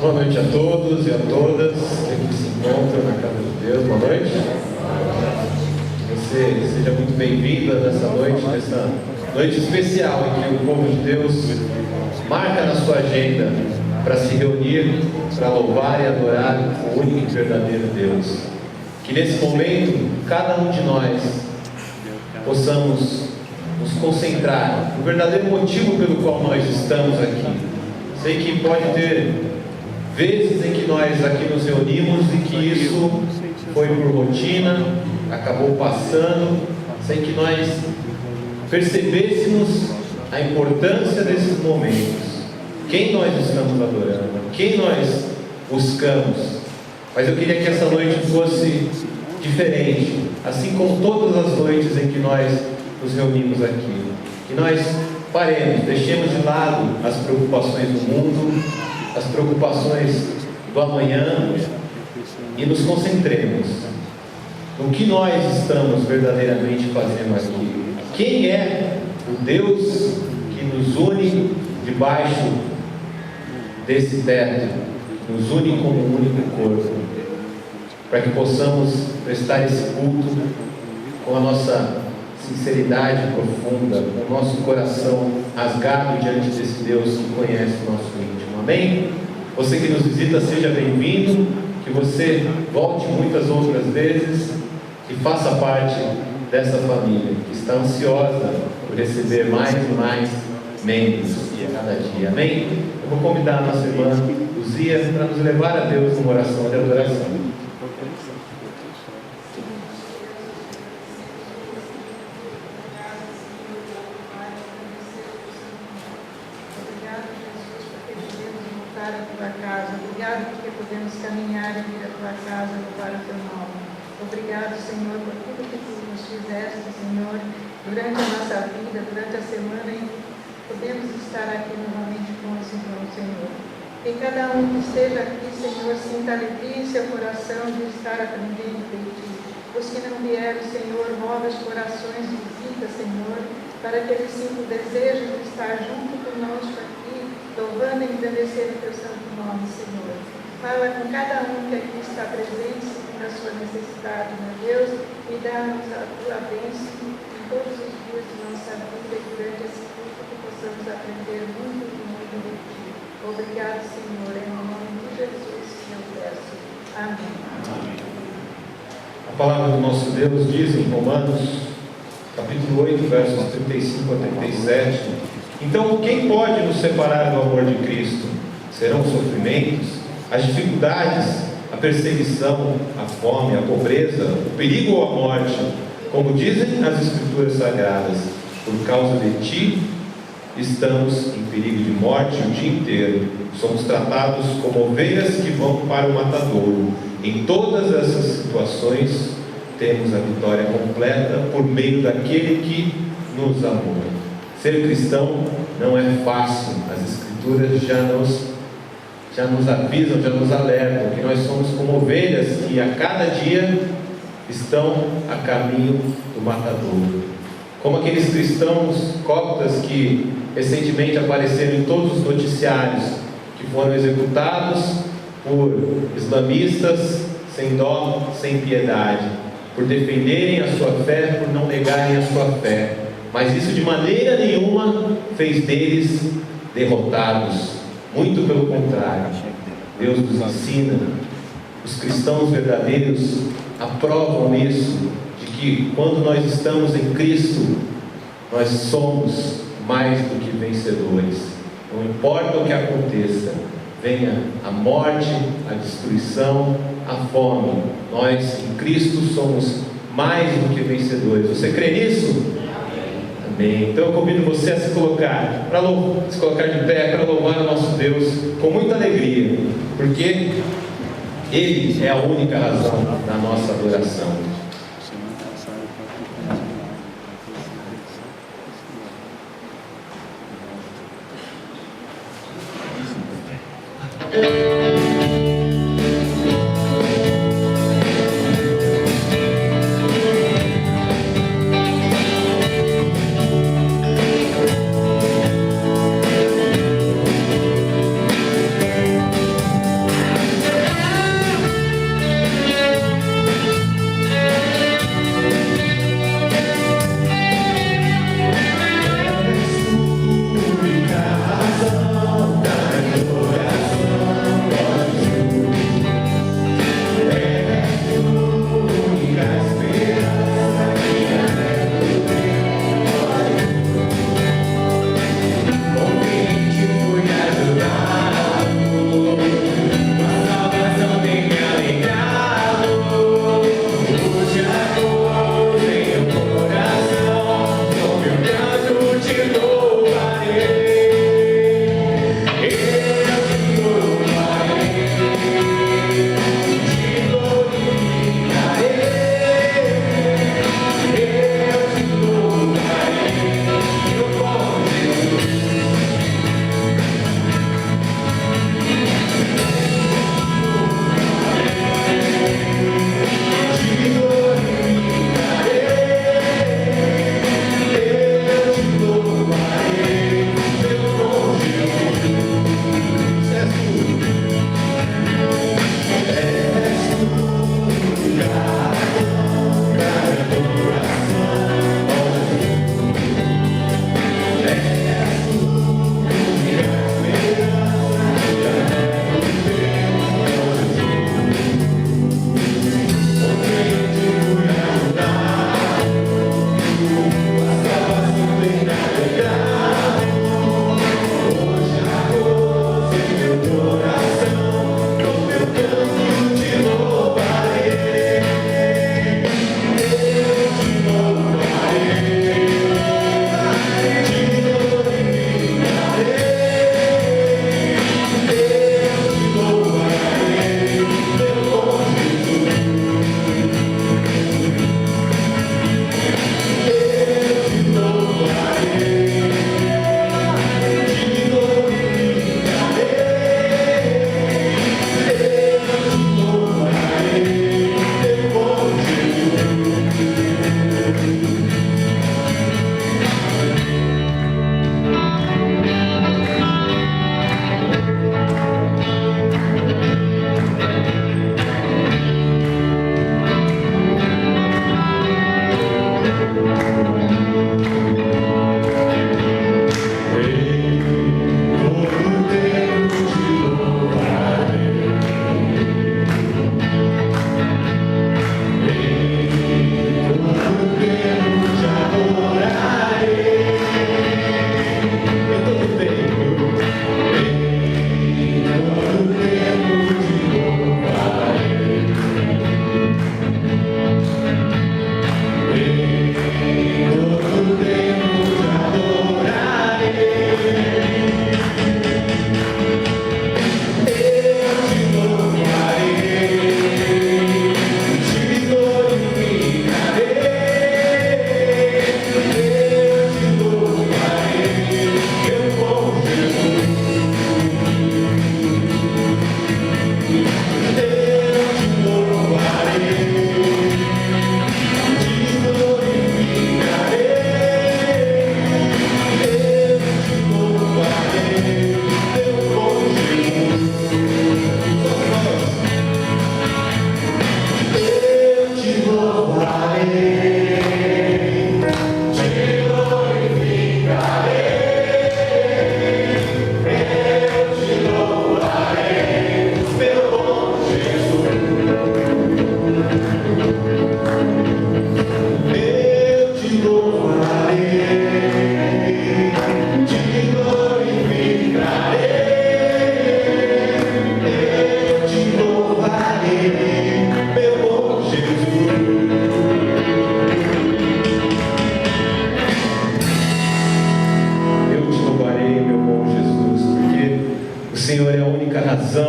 Boa noite a todos e a todas que se encontram na casa de Deus. Boa noite. Você seja muito bem-vinda nessa noite especial em que o povo de Deus marca na sua agenda para se reunir, para louvar e adorar o único e verdadeiro Deus. Que nesse momento, cada um de nós possamos nos concentrar no verdadeiro motivo pelo qual nós estamos aqui. Sei que pode ter vezes em que nós aqui nos reunimos e que isso foi por rotina, acabou passando, sem que nós percebêssemos a importância desses momentos, quem nós estamos adorando, quem nós buscamos. Mas eu queria que essa noite fosse diferente, assim como todas as noites em que nós nos reunimos aqui, que nós paremos, deixemos de lado as preocupações do mundo, as preocupações do amanhã e nos concentremos no que nós estamos verdadeiramente fazendo aqui. Quem é o Deus que nos une debaixo desse teto, nos une como um único corpo, para que possamos prestar esse culto com a nossa sinceridade profunda, com o nosso coração rasgado diante desse Deus que conhece o nosso íntimo. Amém? Você que nos visita, seja bem-vindo, que você volte muitas outras vezes e faça parte dessa família que está ansiosa por receber mais e mais membros a cada dia. Amém? Eu vou convidar a nossa irmã Luzia para nos levar a Deus numa oração de adoração. Obrigado porque podemos caminhar e vir à tua casa para o teu nome. Obrigado, Senhor, por tudo que tu nos fizeste, Senhor, durante a nossa vida, durante a semana, e podemos estar aqui novamente com esse irmão, Senhor. Que cada um que esteja aqui, Senhor, sinta alegria em seu coração de estar aprendendo de ti. Os que não vieram, Senhor, move os corações, visita, Senhor, para que eles sintam o desejo de estar junto conosco aqui, louvando e engrandecendo o teu santo nome, Senhor. Fala com cada um que aqui está presente, segundo a sua necessidade, meu Deus, e dá-nos a tua bênção em todos os dias de nossa vida e durante esse culto que possamos aprender muito e muito de ti. Obrigado, Senhor, em nome de Jesus que eu peço. Amém. A palavra do nosso Deus diz em Romanos, capítulo 8, versos 35 a 37: Então, quem pode nos separar do amor de Cristo? Serão os sofrimentos, as dificuldades, a perseguição, a fome, a pobreza, o perigo ou a morte? Como dizem as Escrituras Sagradas, por causa de ti, estamos em perigo de morte o dia inteiro. Somos tratados como ovelhas que vão para o matadouro. Em todas essas situações, temos a vitória completa por meio daquele que nos amou. Ser cristão não é fácil. As Escrituras já nos avisam, já nos alertam que nós somos como ovelhas que a cada dia estão a caminho do matadouro. Como aqueles cristãos coptas que recentemente apareceram em todos os noticiários, que foram executados por islamistas sem dó, sem piedade, por defenderem a sua fé, por não negarem a sua fé. Mas isso de maneira nenhuma fez deles derrotados. Muito pelo contrário, Deus nos ensina, os cristãos verdadeiros aprovam isso, de que quando nós estamos em Cristo, nós somos mais do que vencedores. Não importa o que aconteça, venha a morte, a destruição, a fome, nós em Cristo somos mais do que vencedores. Você crê nisso? Amém. Então eu convido você a se colocar de pé para louvar o nosso Deus com muita alegria, porque Ele é a única razão da nossa adoração.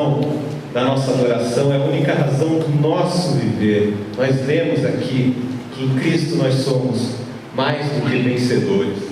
razão da nossa adoração, é a única razão do nosso viver. Nós vemos aqui que em Cristo nós somos mais do que vencedores.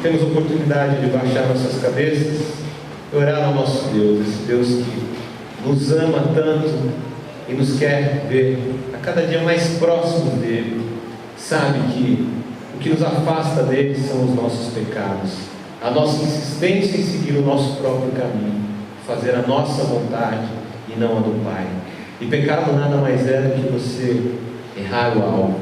Temos a oportunidade de baixar nossas cabeças e orar ao nosso Deus, esse Deus que nos ama tanto e nos quer ver a cada dia mais próximo dele. Sabe que o que nos afasta dele são os nossos pecados, a nossa insistência em seguir o nosso próprio caminho, fazer a nossa vontade e não a do Pai. E pecado nada mais é do que você errar o alvo,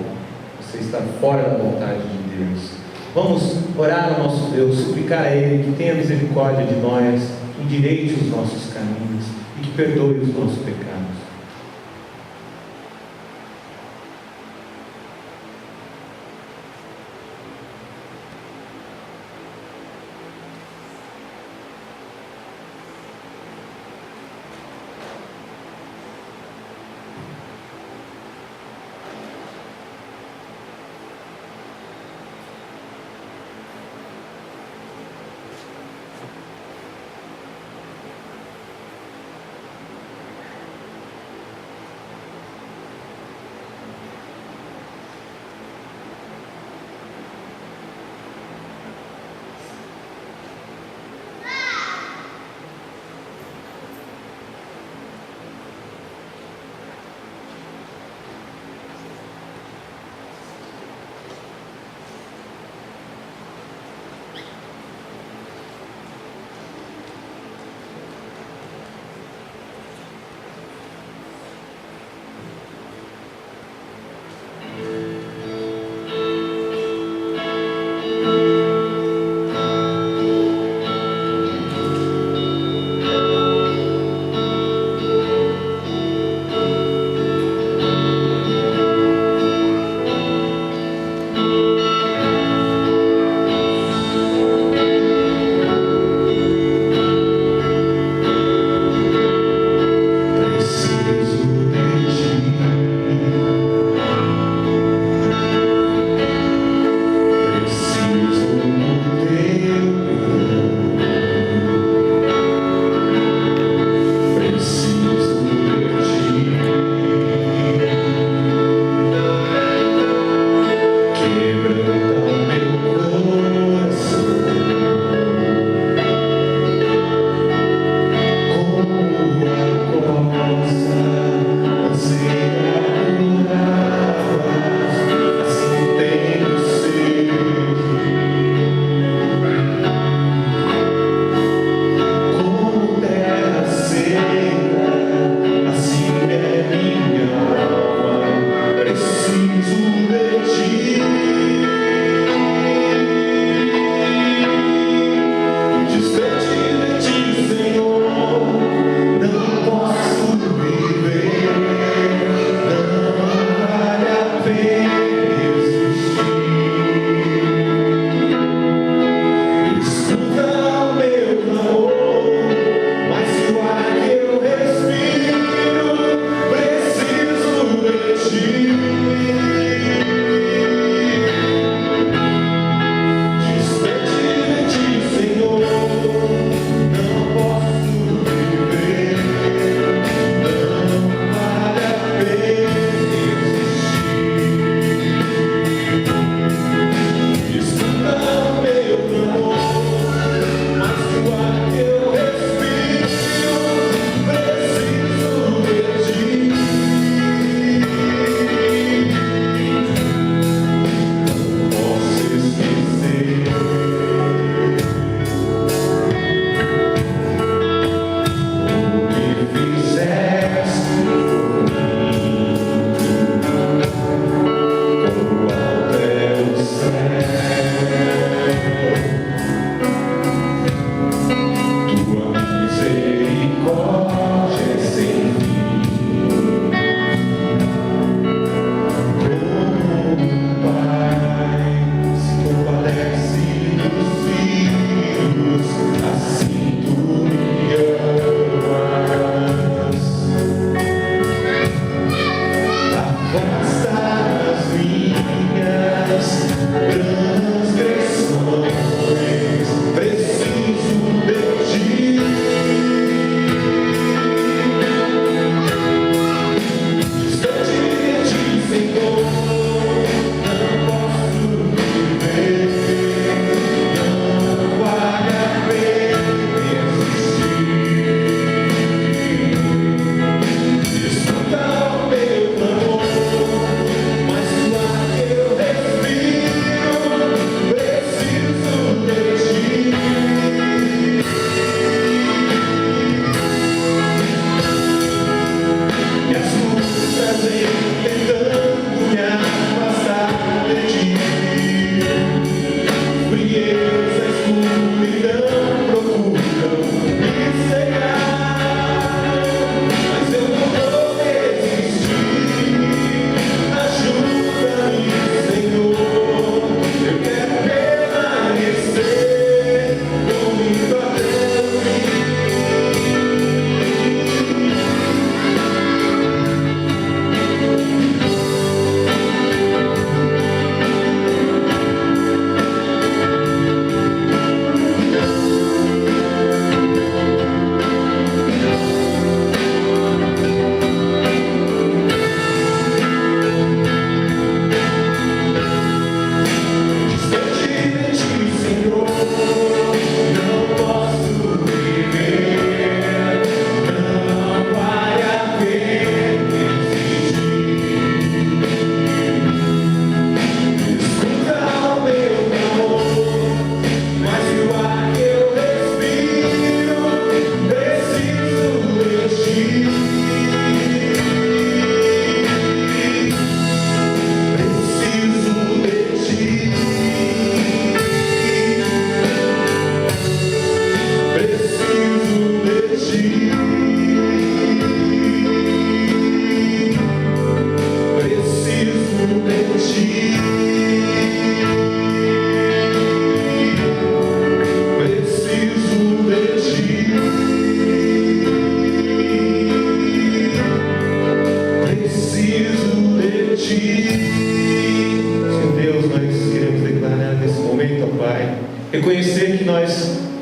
você estar fora da vontade de Deus. Vamos orar ao nosso Deus, suplicar a Ele que tenha misericórdia de nós, que endireite os nossos caminhos e que perdoe os nossos pecados.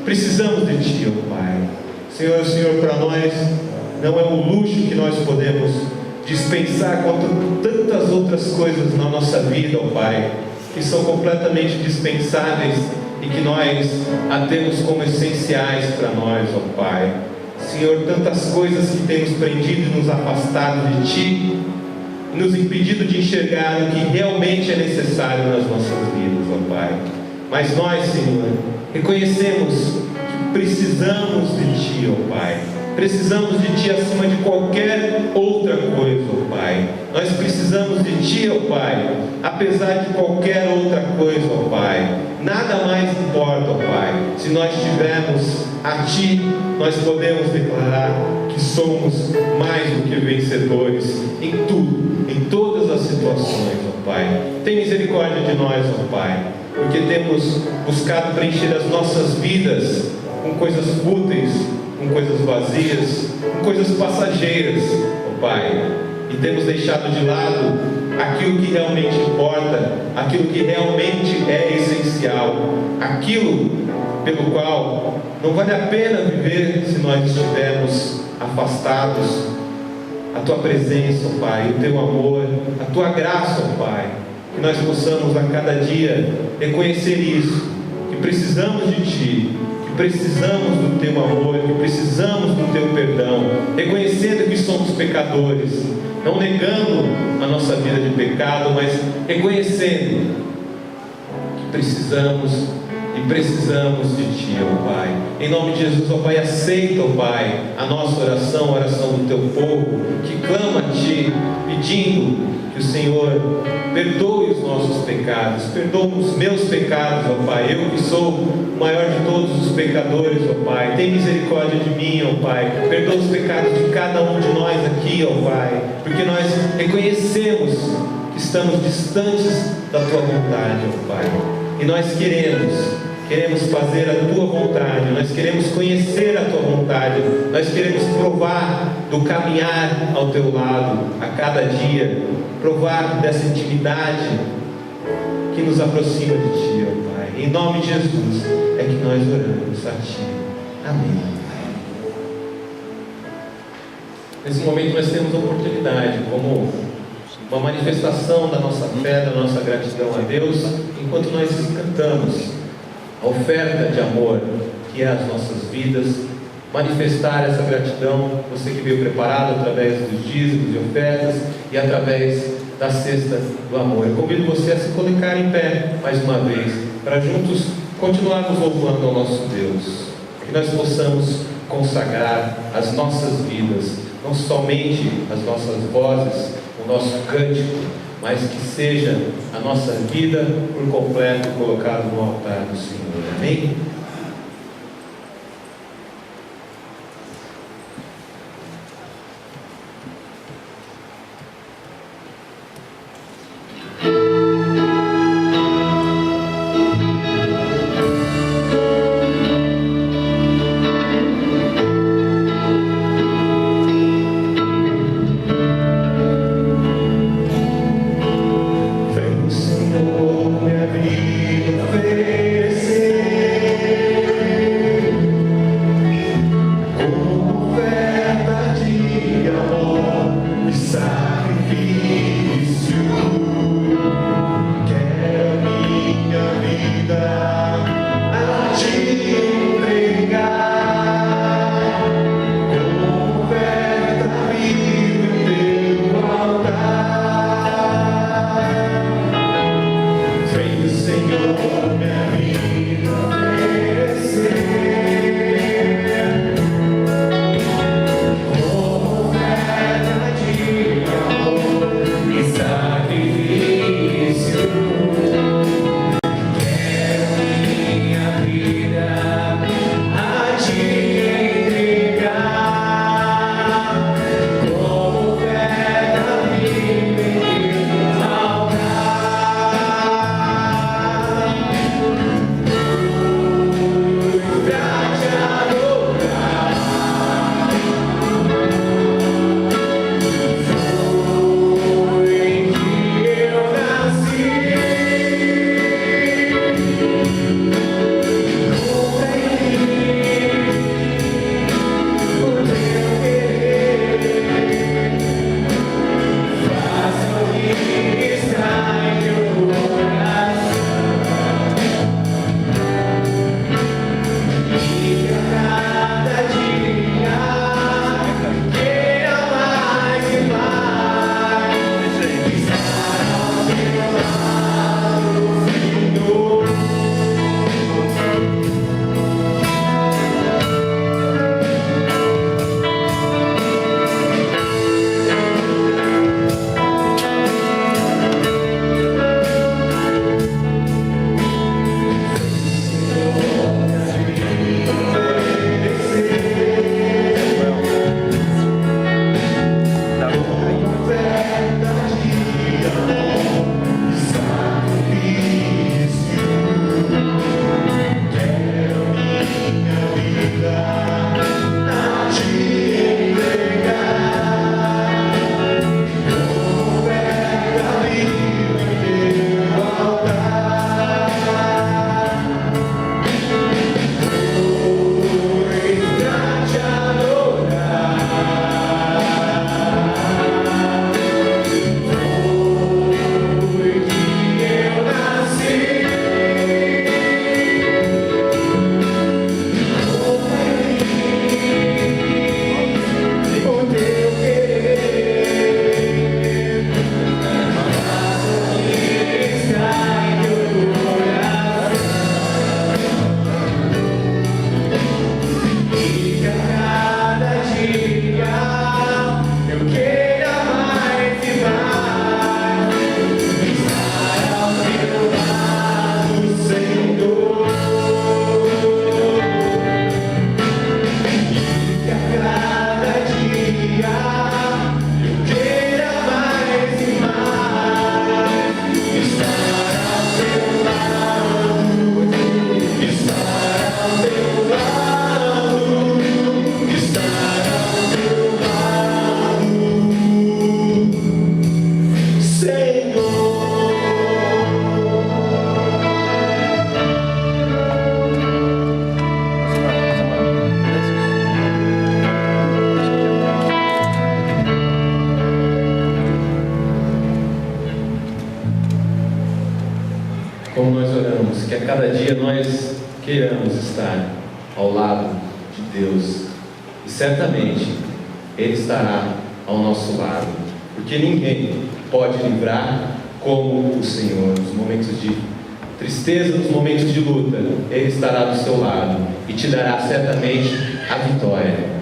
Precisamos de Ti, ó Pai. Senhor, o Senhor para nós não é um luxo que nós podemos dispensar quanto tantas outras coisas na nossa vida, ó Pai, que são completamente dispensáveis e que nós a temos como essenciais para nós, ó Pai. Senhor, tantas coisas que temos prendido e nos afastado de Ti, e nos impedido de enxergar o que realmente é necessário nas nossas vidas, ó Pai. Mas nós, Senhor, reconhecemos que precisamos de Ti, ó Pai. Precisamos de Ti acima de qualquer outra coisa, ó Pai. Nós precisamos de Ti, ó Pai, apesar de qualquer outra coisa, ó Pai. Nada mais importa, ó Pai. Se nós tivermos a Ti, nós podemos declarar que somos mais do que vencedores em tudo, em todas as situações, ó Pai. Tem misericórdia de nós, ó Pai, porque temos buscado preencher as nossas vidas com coisas fúteis, com coisas vazias, com coisas passageiras, ó Pai, e temos deixado de lado aquilo que realmente importa, aquilo que realmente é essencial, aquilo pelo qual não vale a pena viver se nós estivermos afastados. A Tua presença, ó Pai, o Teu amor, a Tua graça, ó Pai, que nós possamos a cada dia reconhecer isso, que precisamos de Ti, que precisamos do Teu amor, que precisamos do Teu perdão, reconhecendo que somos pecadores, não negando a nossa vida de pecado, mas reconhecendo que precisamos de Ti, ó Pai. Em nome de Jesus, ó Pai, aceita, ó Pai, a nossa oração, a oração do Teu povo, que clama a Ti, pedindo que o Senhor perdoe os nossos pecados, perdoa os meus pecados, ó Pai, eu que sou o maior de todos os pecadores, ó Pai, tem misericórdia de mim, ó Pai, perdoa os pecados de cada um de nós aqui, ó Pai, porque nós reconhecemos que estamos distantes da Tua vontade, ó Pai, e nós queremos fazer a Tua vontade, nós queremos conhecer a Tua vontade, nós queremos provar do caminhar ao Teu lado a cada dia, provar dessa intimidade que nos aproxima de Ti, ó Pai. Em nome de Jesus é que nós oramos a Ti. Amém. Nesse momento nós temos a oportunidade, como uma manifestação da nossa fé, da nossa gratidão a Deus, enquanto nós cantamos a oferta de amor que é as nossas vidas, manifestar essa gratidão, você que veio preparado através dos dízimos e ofertas e através da cesta do amor. Eu convido você a se colocar em pé mais uma vez, para juntos continuarmos louvando ao nosso Deus, que nós possamos consagrar as nossas vidas, não somente as nossas vozes, o nosso cântico, mas que seja a nossa vida por completo colocada no altar do Senhor. Amém? Senhor, minha vida oferecer. como nós oramos, que a cada dia nós queiramos estar ao lado de Deus. E certamente Ele estará ao nosso lado, porque ninguém pode livrar como o Senhor. Nos momentos de tristeza, nos momentos de luta, Ele estará do seu lado e te dará certamente a vitória.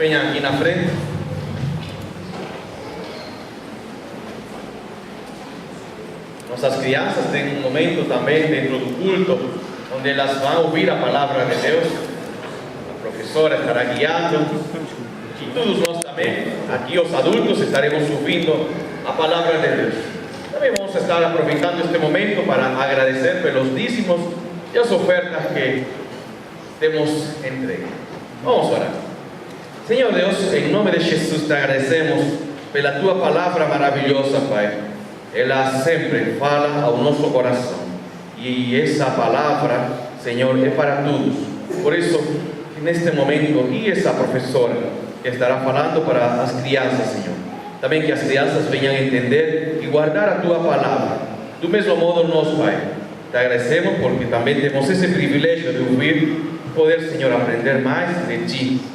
Venham aqui na frente. Nossas crianças têm um momento também dentro do culto, onde elas vão ouvir a palavra de Deus. A professora estará guiando. E todos nós também, aqui os adultos, estaremos ouvindo a palavra de Deus. Também vamos estar aproveitando este momento para agradecer pelos dízimos e as ofertas que temos entregue. Vamos orar. Senhor Deus, em nome de Jesus te agradecemos pela tua palavra maravilhosa, Pai. Ela sempre fala ao nosso coração. E essa palavra, Senhor, é para todos. Por isso, neste momento, guie essa professora que estará falando para as crianças, Senhor. Também que as crianças venham entender e guardar a tua palavra. Do mesmo modo, nós, Pai, te agradecemos porque também temos esse privilégio de ouvir, poder, Senhor, aprender mais de ti.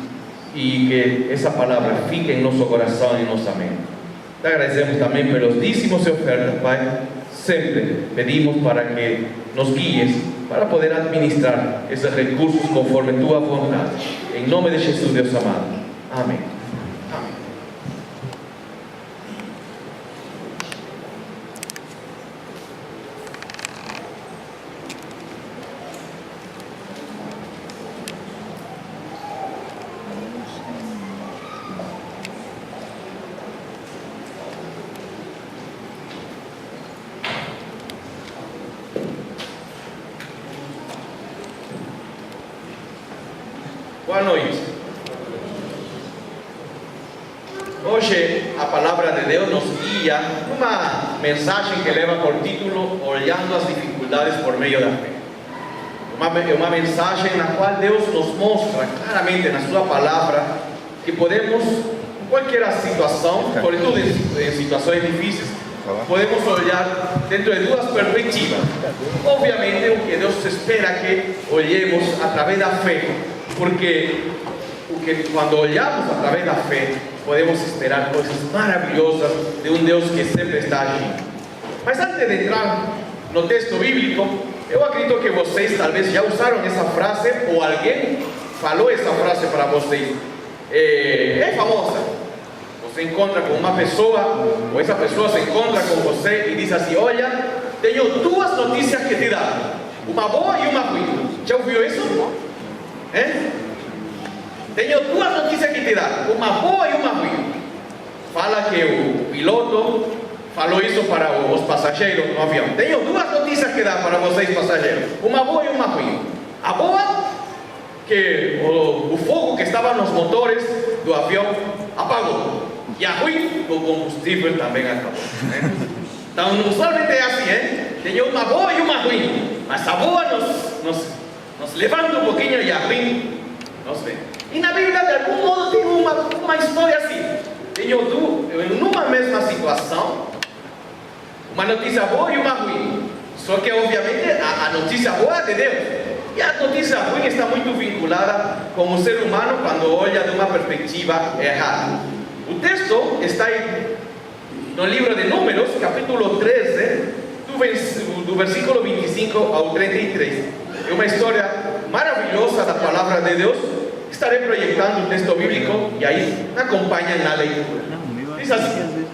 E que essa palavra fique em nosso coração e em nossa mente. Te agradecemos também pelos dízimos e ofertas, Pai. Sempre pedimos para que nos guies para poder administrar esses recursos conforme tua vontade. Em nome de Jesus, Deus amado. Amém. Amém. Boa noite. Hoje a palavra de Deus nos guia uma mensagem que leva por título Olhando as dificuldades por meio da fé. Uma mensagem na qual Deus nos mostra claramente na sua palavra que podemos, em qualquer situação, sobretudo em situações difíceis, podemos olhar dentro de duas perspectivas. Obviamente o que Deus espera que olhemos através da fé, porque quando olhamos através da fé podemos esperar coisas maravilhosas de um Deus que sempre está agindo. Mas antes de entrar no texto bíblico, eu acredito que vocês talvez já usaram essa frase, ou alguém falou essa frase para vocês. É famosa. Você encontra com uma pessoa, ou essa pessoa se encontra com você e diz assim: olha, tenho duas notícias que te dar, uma boa e uma ruim. Já ouviu isso? Tenho duas notícias que te dar, uma boa e uma ruim. Fala que o piloto falou isso para os passageiros no avião. Tenho duas notícias que dar para vocês, passageiros, uma boa e uma ruim. A boa, que o fogo que estava nos motores do avião apagou. E a ruim, o combustível também acabou. Então, usualmente é assim, Tenho uma boa e uma ruim. Mas a boa nos levanta um pouquinho e a ruim nos vem. E na Bíblia, de algum modo, tem uma história assim. Tenho numa mesma situação, uma notícia boa e uma ruim. Só que, obviamente, a notícia boa é de Deus. E a notícia ruim está muito vinculada com o ser humano quando olha de uma perspectiva errada. O texto está aí no livro de Números, capítulo 13, do versículo 25 ao 33. É uma história maravilhosa da palavra de Deus. Estarei projetando o texto bíblico e aí acompanhem na leitura. Diz assim: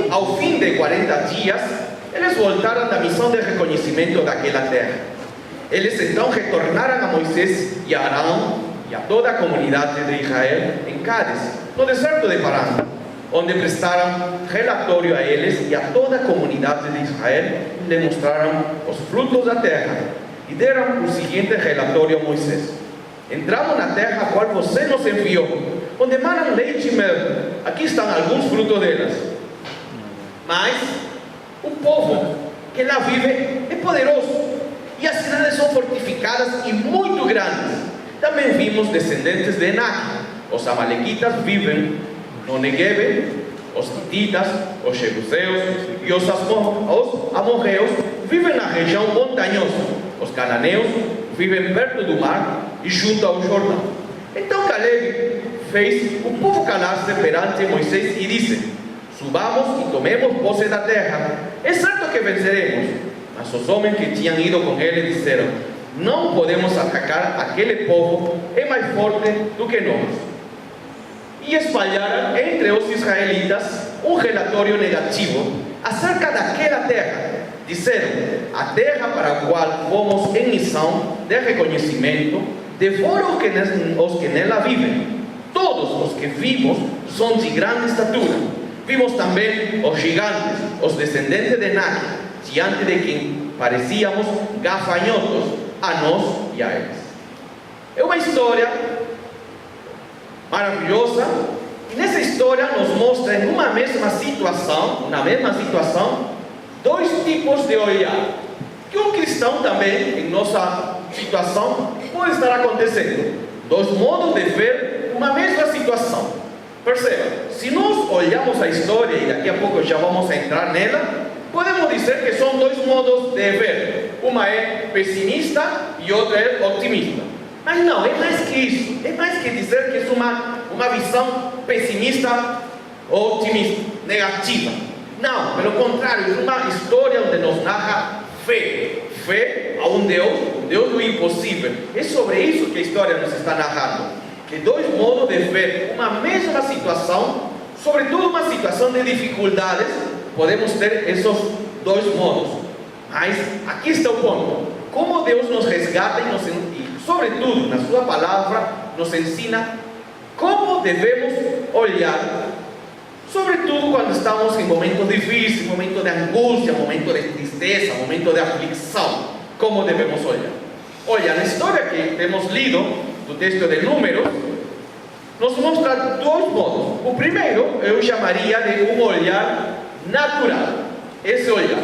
ao fim de 40 dias, eles voltaram da missão de reconhecimento daquela terra. Eles então retornaram a Moisés e a Arão e a toda a comunidade de Israel em Cádiz, no deserto de Parã, onde prestaram relatório a eles e a toda a comunidade de Israel, e lhe mostraram os frutos da terra, e deram o seguinte relatório a Moisés: entramos na terra a qual você nos enviou, onde manam leite e mel. Aqui estão alguns frutos delas. Mas o povo que lá vive é poderoso, e as cidades são fortificadas e muito grandes. Também vimos descendentes de Enac. Os amalequitas vivem no Negueb, os hititas, os jebuseus e os amorreus vivem na região montanhosa. Os cananeus vivem perto do mar e junto ao Jordão. Então Caleb fez o povo calar-se perante Moisés e disse: subamos e tomemos posse da terra. É certo que venceremos. Mas os homens que tinham ido com ele disseram: não podemos atacar aquele povo, é mais forte do que nós. E espalharam entre os israelitas um relatório negativo acerca daquela terra. Disseram: a terra para a qual fomos em missão de reconhecimento devora os que nela vivem. Todos os que vimos são de grande estatura. Vimos também os gigantes, os descendentes de Enac, diante de quem parecíamos gafanhotos a nós e a eles. É uma história maravilhosa, e nessa história nos mostra em uma mesma situação, dois tipos de olhar, que um cristão também, em nossa situação, pode estar acontecendo. Dois modos de ver uma mesma situação. Perceba, se nós olhamos a história, e daqui a pouco já vamos entrar nela, podemos dizer que são dois modos de ver. Uma é pessimista e outra é otimista. Mas não, é mais que isso. É mais que dizer que é uma visão pessimista ou otimista, negativa. Não, pelo contrário, é uma história onde nos narra fé. Fé a um Deus do impossível. É sobre isso que a história nos está narrando. Que dois modos de ver uma mesma situação, sobretudo uma situação de dificuldades, podemos ter esses dois modos. Mas aqui está o ponto: como Deus nos resgata e sobretudo, na sua palavra, nos ensina como devemos olhar, sobretudo quando estamos em momentos difíceis, momentos de angústia, momentos de tristeza, momentos de aflição. Como devemos olhar? Olha, na história que temos lido, do texto de Números, nos mostra dois modos. O primeiro eu chamaria de um olhar natural. Esse olhar.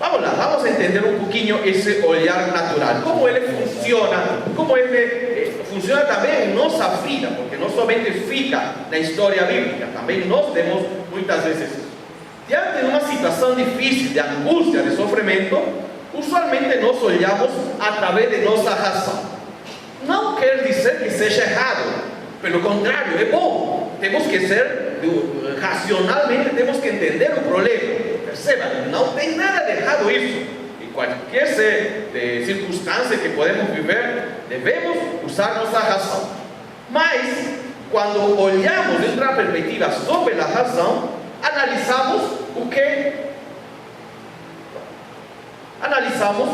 Vamos lá, vamos entender um pouquinho esse olhar natural. Como ele funciona também em nossa vida, porque não somente fica na história bíblica, também nós temos muitas vezes isso. Diante de uma situação difícil, de angústia, de sofrimento, usualmente nós olhamos através de nossa razão. Não quer dizer que seja errado, pelo contrário, é bom. Temos que ser, racionalmente, temos que entender o problema. Perceba, não tem nada de errado isso. Em qualquer circunstância que podemos viver, devemos usar nossa razão. Mas, quando olhamos de outra perspectiva sobre a razão, analisamos o que? Analisamos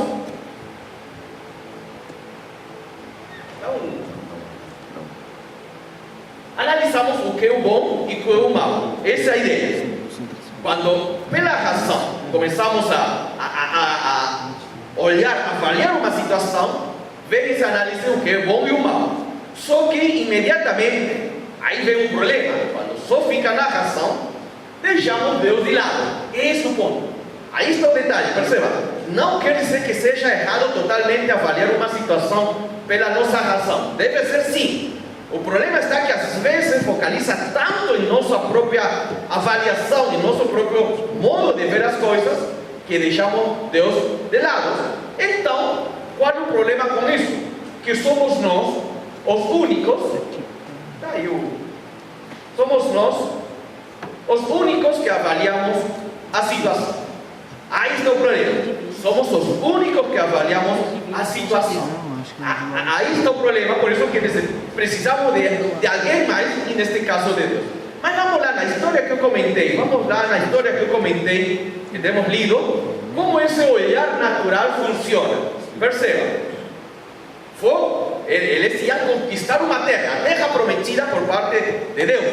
o que é o bom e o que é o mal. Essa é a ideia. Quando, pela razão, começamos a olhar, avaliar uma situação, vem essa análise o que é bom e o mal. Só que, imediatamente, aí vem um problema. Quando só fica na razão, deixamos Deus de lado. Esse é o ponto. Aí está o detalhe, perceba. Não quer dizer que seja errado totalmente avaliar uma situação pela nossa razão. Deve ser sim. O problema está que às vezes focaliza tanto em nossa própria avaliação, em nosso próprio modo de ver as coisas, que deixamos Deus de lado. Então, qual é o problema com isso? Que somos nós os únicos, somos nós os únicos que avaliamos a situação. Aí está o problema. Somos os únicos que avaliamos a situação. Aí está o problema, por isso que precisamos de alguém mais, e neste caso de Deus. Mas vamos lá na história que eu comentei, que temos lido, como esse olhar natural funciona. Perceba, eles iam conquistar uma terra, a terra prometida por parte de Deus.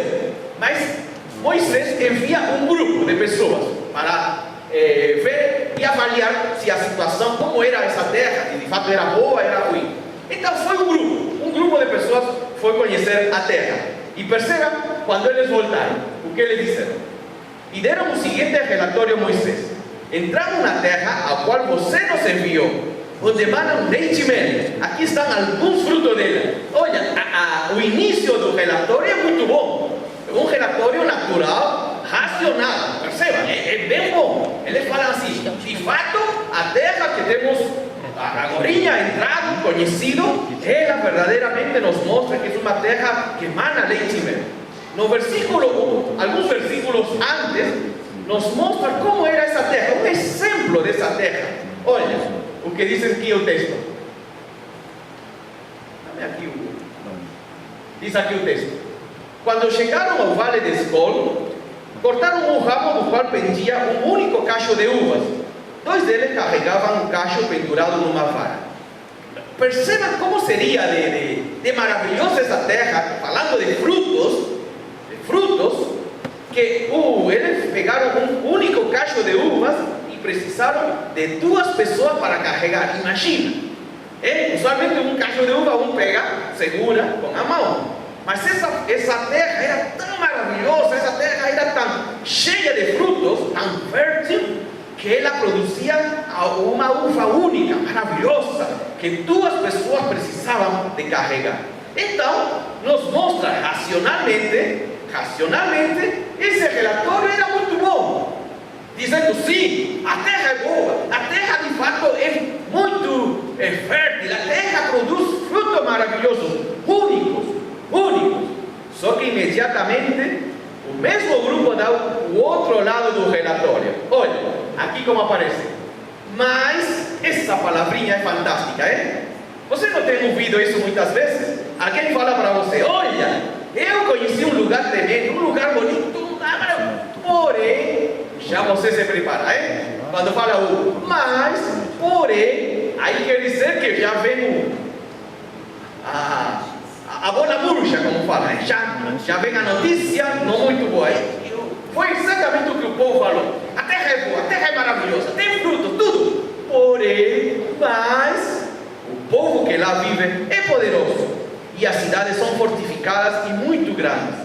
Mas Moisés envia um grupo de pessoas para ver e avaliar se a situação, como era essa terra, se de fato era boa, era ruim. Então foi um grupo de pessoas foi conhecer a terra. E perceba, quando eles voltaram, o que eles disseram? E deram o seguinte relatório a Moisés: entramos na terra a qual você nos enviou, onde manam leite e mel. Aqui estão alguns frutos dela. Olha, o início do relatório é muito bom. É um relatório natural, racional. Perceba, é bem bom. Eles falam assim: de fato, a terra que temos agora entrado, conhecido, ela verdadeiramente nos mostra que é uma terra que emana leite e mel. No versículo 1, alguns versículos antes, nos mostra como era essa terra, um exemplo dessa terra. Olha o que diz aqui o texto. Diz aqui o texto: quando chegaram ao vale de Escol, cortaram um ramo do qual pendia um único cacho de uvas. Dois deles carregavam um cacho pendurado numa vara. Perceba como seria de maravilhosa essa terra, falando de frutos, que eles pegaram um único cacho de uvas e precisaram de duas pessoas para carregar. Imagina, usualmente um cacho de uva um pega, segura com a mão. Mas essa terra era tão maravilhosa, essa terra era tão cheia de frutos, tão fértil, que ela produzia uma uva única, maravilhosa, que duas pessoas precisavam de carregar. Então, nos mostra racionalmente, esse relatório era muito bom, dizendo sim, a terra é boa, a terra de fato é muito fértil, a terra produz frutos maravilhosos, únicos. Só que imediatamente o mesmo grupo dá o outro lado do relatório. Olha, aqui como aparece: mas essa palavrinha é fantástica, Você não tem ouvido isso muitas vezes? Alguém fala para você: olha, eu conheci um lugar tremendo, um lugar bonito, porém, já você se prepara, Quando fala mas, porém, aí quer dizer que já vem a bola murcha, como fala, já vem a notícia não muito boa. Foi exatamente o que o povo falou: a terra é boa, a terra é maravilhosa, tem fruto, tudo. Porém, mas o povo que lá vive é poderoso. e as cidades são fortificadas e muito grandes.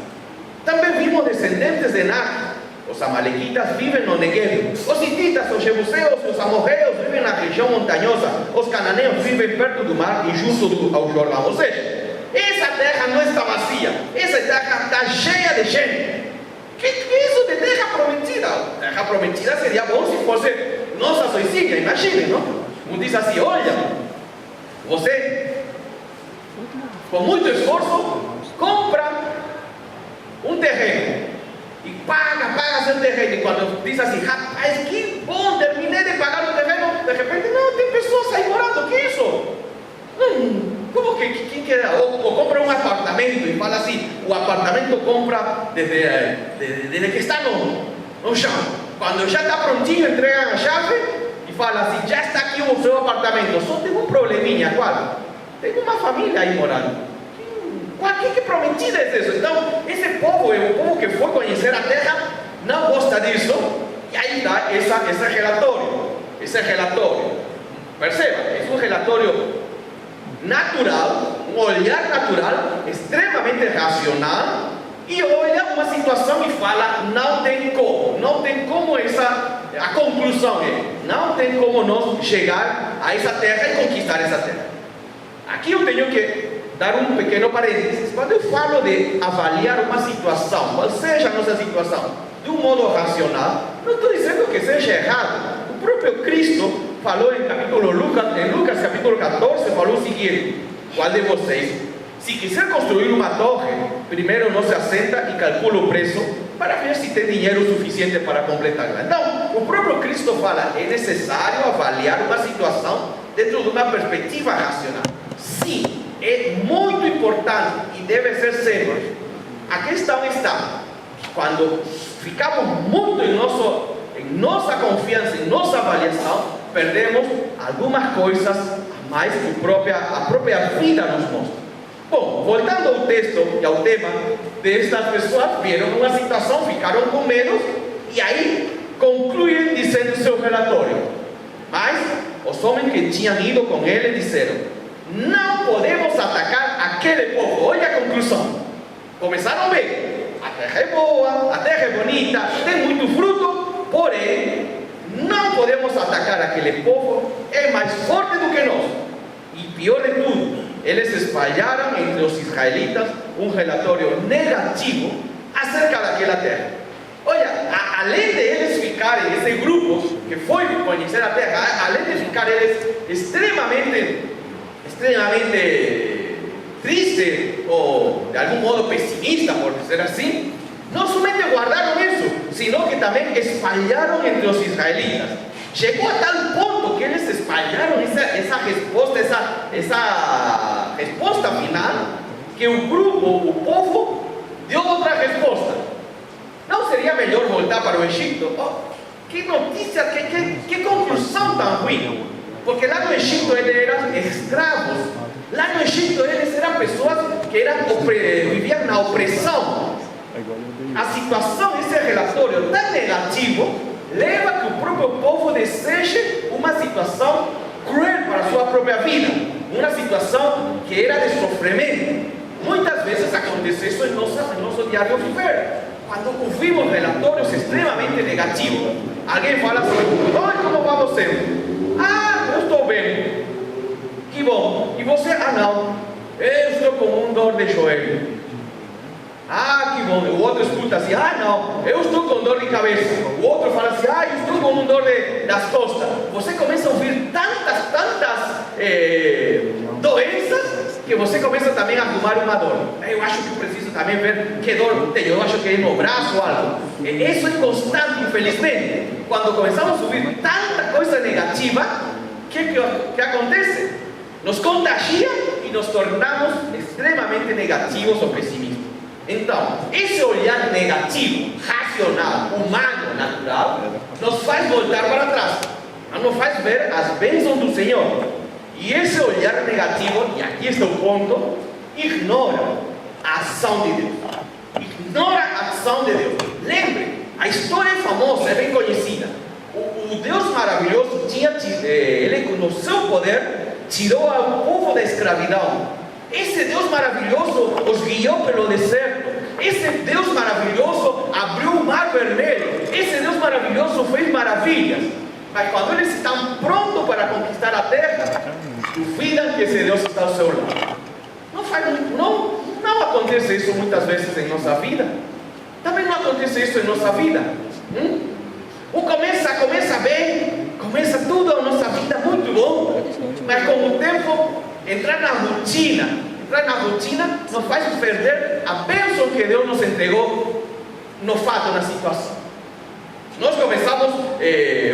Também vimos descendentes de Enac. Os amalequitas vivem no Negev. Os hititas, os jebuseus e os amorreus vivem na região montanhosa. Os cananeus vivem perto do mar e junto ao Jordão. Ou seja, essa terra não está vazia. Essa terra está cheia de gente. Que é isso de terra prometida? Terra prometida seria bom se fosse nossa soizinha, imagine, não? Um diz assim, olha, você, com muito esforço, compra um terreno e paga seu terreno. E quando diz assim, rapaz, que bom, terminei de pagar o terreno, de repente, não, tem pessoas aí morando, que isso? Como que quem quer? Ou compra um apartamento e fala assim, o apartamento compra desde que está no chão. Quando já está prontinho, entrega a chave e fala assim, já está aqui o seu apartamento, só tem um probleminha, qual? Tem uma família aí morando. Que prometida é isso? Então, esse povo, o povo que foi conhecer a terra, não gosta disso, e aí dá esse relatório. Perceba, é um relatório natural, um olhar natural, extremamente racional, e olha uma situação e fala, não tem como a conclusão é, não tem como nós chegar a essa terra e conquistar essa terra. Aqui eu tenho que dar um pequeno parênteses. Quando eu falo de avaliar uma situação, qual seja a nossa situação, de um modo racional, não estou dizendo que seja errado. O próprio Cristo falou em Lucas capítulo 14, falou o seguinte, qual de vocês, se quiser construir uma torre, primeiro não se assenta e calcula o preço para ver se tem dinheiro suficiente para completá-la. Então, o próprio Cristo fala, é necessário avaliar uma situação dentro de uma perspectiva racional. Sim, é muito importante e deve ser sempre. A questão está, quando ficamos muito em nossa confiança, em nossa avaliação, perdemos algumas coisas mais que a própria vida nos mostra. Bom, voltando ao texto e ao tema, destas pessoas viram uma situação, ficaram com medo e aí concluem dizendo seu relatório. Mas os homens que tinham ido com ele disseram, não podemos atacar aquele povo. Olha a conclusão. Começaram bem. A terra é boa, a terra é bonita, tem muito fruto, porém, não podemos atacar aquele povo, é mais forte do que nós. E pior de tudo, eles espalharam entre os israelitas um relatório negativo acerca daquela terra. Olha, além de eles ficarem, esse grupo que foi conhecer a terra, além de ficar eles extremamente triste ou de algum modo pessimista, por dizer assim, não somente guardaram isso, sino que também espalharam entre os israelitas. Chegou a tal ponto que eles espalharam essa resposta final, que o grupo, o povo, deu outra resposta. Não seria melhor voltar para o Egito? Oh, que notícia, que conclusão tão ruim. Porque lá no Egito eles eram escravos. Lá no Egito eles eram pessoas que viviam na opressão. A situação, esse relatório tão negativo, leva que o próprio povo deseje uma situação cruel para a sua própria vida. Uma situação que era de sofrimento. Muitas vezes acontece isso em nosso diário viver. Quando ouvimos relatórios extremamente negativos, alguém fala assim, oi, como vai você? Ah, eu estou bem. Que bom. E você? Ah, não. Eu estou com um dor de joelho. Ah, que bom. O outro escuta assim, ah, não. Eu estou com dor de cabeça. O outro fala assim, ah, eu estou com um dor das costas. Você começa a ouvir tantas doenças que você começa também a arrumar uma dor. Eu acho que eu preciso também ver que dor tenho. Eu acho que é no braço ou algo. Isso é constante, infelizmente. Quando começamos a ouvir tanta coisa negativa, o que acontece? Nos contagia e nos tornamos extremamente negativos ou pessimistas. Então, esse olhar negativo, racional, humano, natural, nos faz voltar para trás. Nos faz ver as bênçãos do Senhor. E esse olhar negativo, e aqui está o ponto, ignora a ação de Deus. Ignora a ação de Deus. Lembre, a história é famosa, é bem conhecida. O Deus maravilhoso ele no seu poder tirou ao povo da escravidão esse Deus maravilhoso os guiou pelo deserto, esse Deus maravilhoso abriu o mar vermelho, esse Deus maravilhoso fez maravilhas. Mas quando eles estão prontos para conquistar a terra, duvidam que esse Deus está ao seu lado. Não acontece isso muitas vezes em nossa vida? Também não acontece isso em nossa vida? Começa bem, começa tudo a nossa vida muito bom, mas com o tempo, entrar na rotina nos faz perder a bênção que Deus nos entregou no fato, na situação. Nós começamos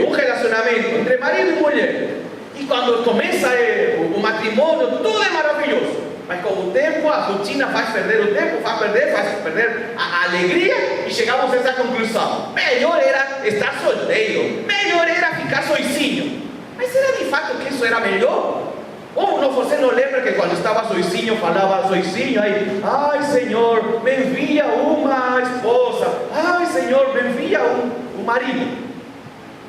um relacionamento entre marido e mulher, e quando começa o matrimônio, tudo é maravilhoso, mas com o tempo a rotina faz perder o tempo, faz perder a alegria, e chegamos a essa conclusão: melhor era estar solteiro, melhor era ficar sozinho. Mas será de fato que isso era melhor? Ou não, você não lembra que quando estava sozinho, falava sozinho aí: ai Senhor, me envia uma esposa, ai Senhor, me envia um marido.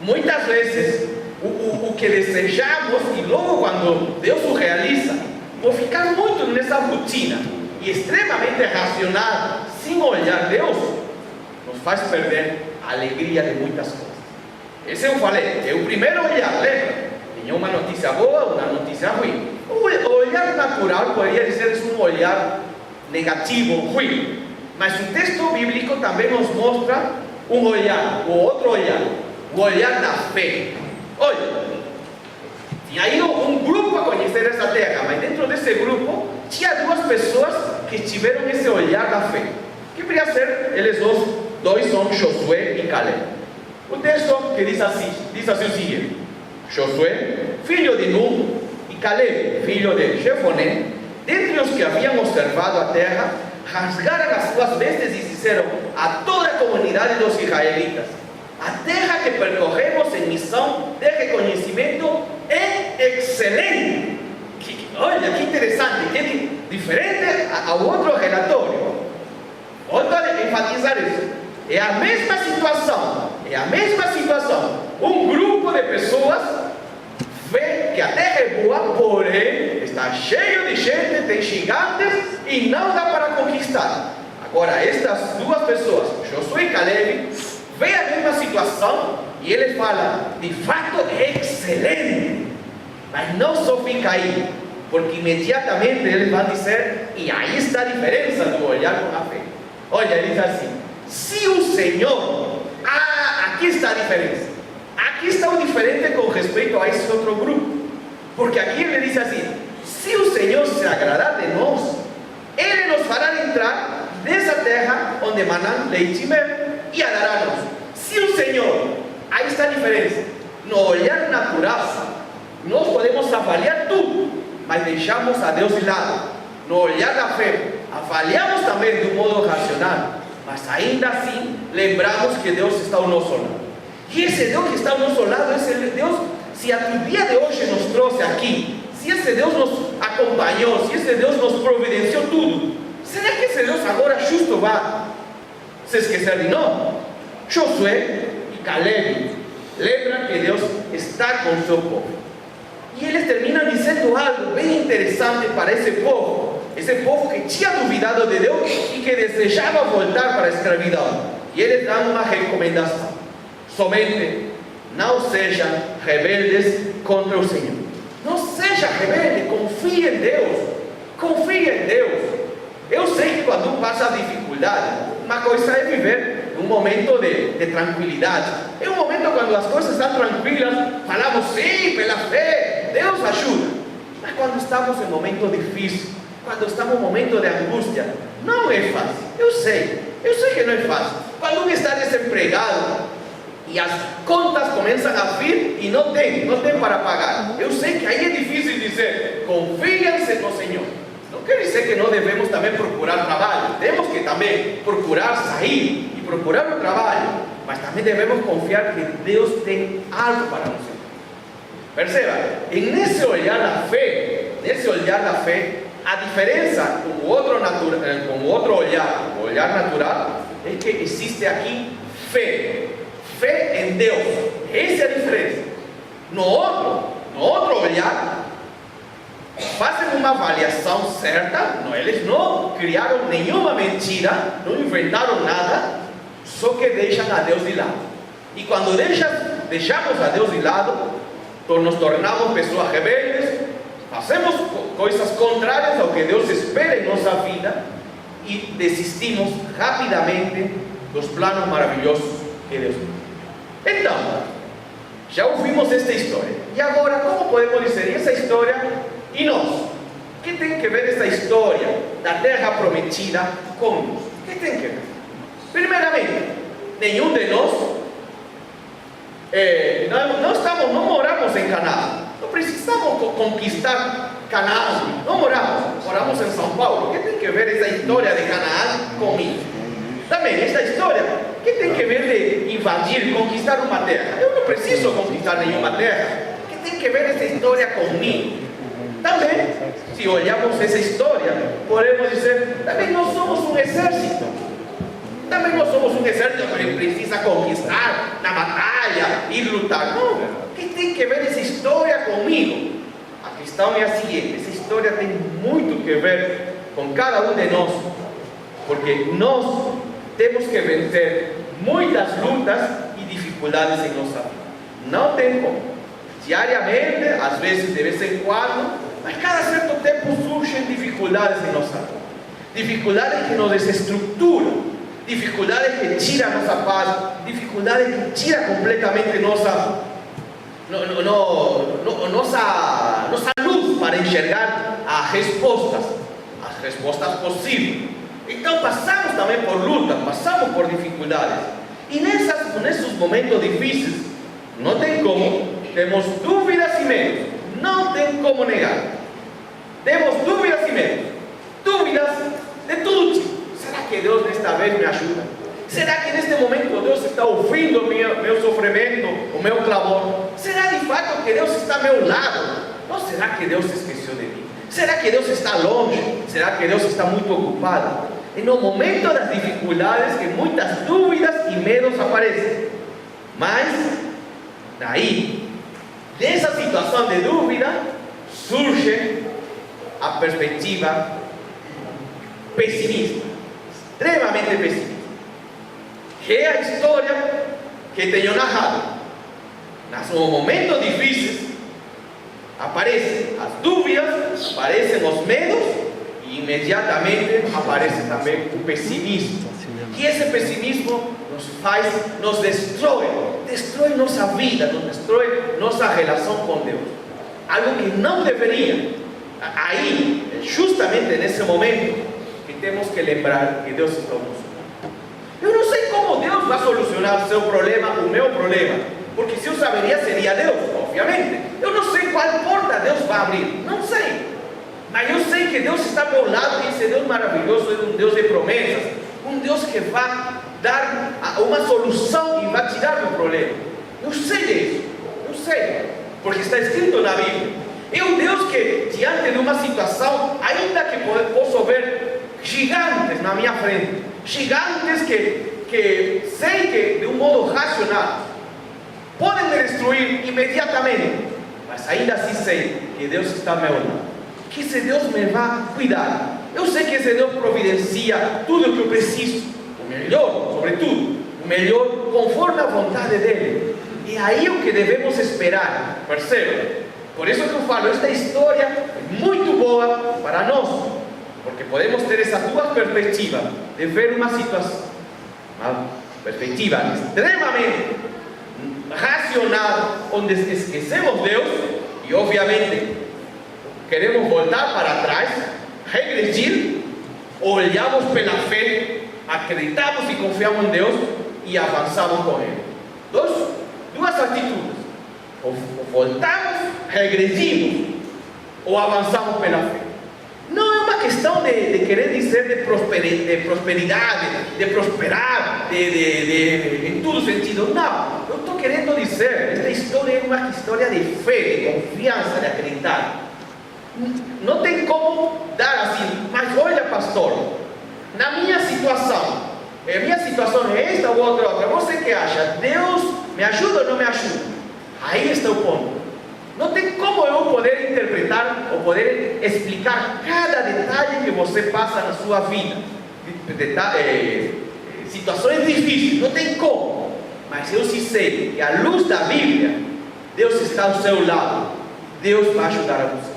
Muitas vezes o que desejamos, e logo quando Deus o realiza, por ficar muito nessa rotina e extremamente racional, sem olhar Deus, nos faz perder a alegria de muitas coisas. Esse eu falei, é o primeiro olhar, lembra? Tinha uma notícia boa, uma notícia ruim. O olhar natural poderia dizer que é um olhar negativo, ruim. Mas o texto bíblico também nos mostra um olhar, o outro olhar, o olhar da fé. Olha, tinha ido um grupo a conhecer essa terra, mas dentro desse grupo tinha duas pessoas que tiveram esse olhar da fé. Que poderia ser, eles dois são Josué e Caleb. O texto que diz assim o seguinte: Josué, filho de Nun, e Caleb, filho de Jefoné, dentre os que haviam observado a terra, rasgaram as suas vestes e disseram a toda a comunidade dos israelitas: a terra que percorremos em missão de reconhecimento é excelente. Olha que interessante, que diferente ao outro relatório. Volto a enfatizar isso. É a mesma situação. Um grupo de pessoas vê que a terra é boa, porém está cheio de gente, tem gigantes e não dá para conquistar. Agora, estas duas pessoas, Josué e Caleb, vê a mesma situação e eles falam: de fato é excelente. Mas não só fica aí, porque imediatamente eles vão dizer, e aí está a diferença do olhar com a fé. Olha, ele diz assim: se o Senhor, aqui está a diferença, aqui está o diferente com respeito a esse outro grupo, porque aqui ele diz assim: se o Senhor se agradar de nós, Ele nos fará entrar nessa terra onde manam leite e mel, e a dará-nos. Se o Senhor, aí está a diferença, no olhar natural, nós podemos avaliar tudo, mas deixamos a Deus de lado. No olhar da fé, avaliamos também de um modo racional, mas ainda assim lembramos que Deus está ao nosso lado. E esse Deus que está ao nosso lado, esse Deus, se a dia de hoje nos trouxe aqui, se esse Deus nos acompanhou, se esse Deus nos providenciou tudo, será que esse Deus agora justo vai se esquecer de nós? Josué e Caleb lembram que Deus está com o seu povo. E eles terminam dizendo algo bem interessante para esse povo que tinha duvidado de Deus e que desejava voltar para a escravidão. E eles dão uma recomendação: somente não sejam rebeldes contra o Senhor. Não seja rebelde, confie em Deus. Confie em Deus. Eu sei que quando passa a dificuldade, uma coisa é viver um momento de tranquilidade. É um momento quando as coisas estão tranquilas, falamos sim, pela fé, Deus ajuda. Mas quando estamos em momento difícil, quando estamos em momento de angústia, não é fácil. Eu sei que não é fácil. Quando um está desempregado e as contas começam a vir e não tem para pagar, eu sei que aí é difícil dizer: confiem-se no Senhor. Não quer dizer que não devemos também procurar trabalho. Temos que também procurar sair e procurar o trabalho, mas também devemos confiar que Deus tem algo para nós. Perceba, nesse olhar da fé, a diferença com o outro olhar, o olhar natural, é que existe aqui fé em Deus. Essa é a diferença. No outro olhar, fazem uma avaliação certa, eles não criaram nenhuma mentira, não inventaram nada, só que deixam a Deus de lado. E quando deixamos a Deus de lado, nos tornamos pessoas rebeldes, fazemos coisas contrárias ao que Deus espera em nossa vida e desistimos rapidamente dos planos maravilhosos que Deus tem. Então, já ouvimos esta história. E agora, como podemos dizer essa história e nós? O que tem que ver essa história da terra prometida com nós? O que tem que ver? Primeiramente, nenhum de nós não moramos em Canaã. Não precisamos conquistar Canaã. Não moramos em São Paulo. O que tem que ver essa história de Canaã comigo? Também, esta história, o que tem que ver de invadir, conquistar uma terra? Eu não preciso conquistar nenhuma terra. O que tem que ver essa história comigo? Também, se olharmos essa história, podemos dizer, também nós somos um exército. Também nós somos um exército que precisa conquistar na batalha, ir lutar. Não, o que tem que ver essa história comigo? A questão é a seguinte, essa história tem muito que ver com cada um de nós, porque nós temos que vencer muitas lutas e dificuldades em nossa vida. Não tem como. Diariamente, às vezes, de vez em quando, mas cada certo tempo surgem dificuldades em nossa vida. Dificuldades que nos desestruturam, dificuldades que tiram nossa paz, dificuldades que tiram completamente nossa luz para enxergar as respostas possíveis. Então passamos também por lutas, passamos por dificuldades. E nesses momentos difíceis, não tem como, temos dúvidas e medos. Não tem como negar. Temos dúvidas e medos. Dúvidas de tudo tipo. Será que Deus desta vez me ajuda? Será que neste momento Deus está ouvindo o meu sofrimento, o meu clamor? Será de fato que Deus está ao meu lado? Ou será que Deus se esqueceu de mim? Será que Deus está longe? Será que Deus está muito ocupado? É no momento das dificuldades que muitas dúvidas e medos aparecem. Mas, daí, dessa situação de dúvida, surge a perspectiva pessimista, extremamente pessimista, que é a história que tenho narrado. Nos momentos difíceis, aparecem as dúvidas, aparecem os medos, e imediatamente aparece também o pessimismo. E esse pessimismo nos destrói nossa vida, nos destrói nossa relação com Deus. Algo que não deveria. Aí, justamente nesse momento, que temos que lembrar que Deus está nos lado. Eu não sei como Deus vai solucionar o seu problema, o meu problema, porque se eu saberia seria Deus, obviamente. Eu não sei qual porta Deus vai abrir, não sei. Mas eu sei que Deus está ao meu lado e esse Deus maravilhoso é um Deus de promessas, um Deus que vai dar uma solução e vai tirar o problema. Eu sei disso, eu sei, porque está escrito na Bíblia. É um Deus que, diante de uma situação, ainda que posso ver gigantes na minha frente, gigantes que sei que de um modo racional podem me destruir imediatamente, mas ainda assim sei que Deus está ao meu lado, que esse Deus me vai cuidar. Eu sei que esse Deus providencia tudo o que eu preciso, o melhor, sobretudo, o melhor conforme a vontade dele. E aí o que devemos esperar, perceba? Por isso que eu falo, esta história é muito boa para nós, porque podemos ter essas duas perspectivas, de ver uma situação, uma perspectiva extremamente racional, onde esquecemos Deus e obviamente queremos voltar para trás, regredir, olhamos pela fé, acreditamos e confiamos em Deus e avançamos com Ele. Duas atitudes: ou voltamos, regredimos, ou avançamos pela fé. Não é uma questão de querer dizer de prosperidade, de prosperar, em todo sentido. Não, eu estou querendo dizer, esta história é uma história de fé, de confiança, de acreditar. Não tem como dar assim, mas olha, pastor, na minha situação é esta ou outra, você que acha? Deus me ajuda ou não me ajuda? Aí está o ponto. Não tem como eu poder interpretar ou poder explicar cada detalhe que você passa na sua vida. Situações difíceis, não tem como. Mas eu sim sei que à luz da Bíblia, Deus está ao seu lado. Deus vai ajudar a você.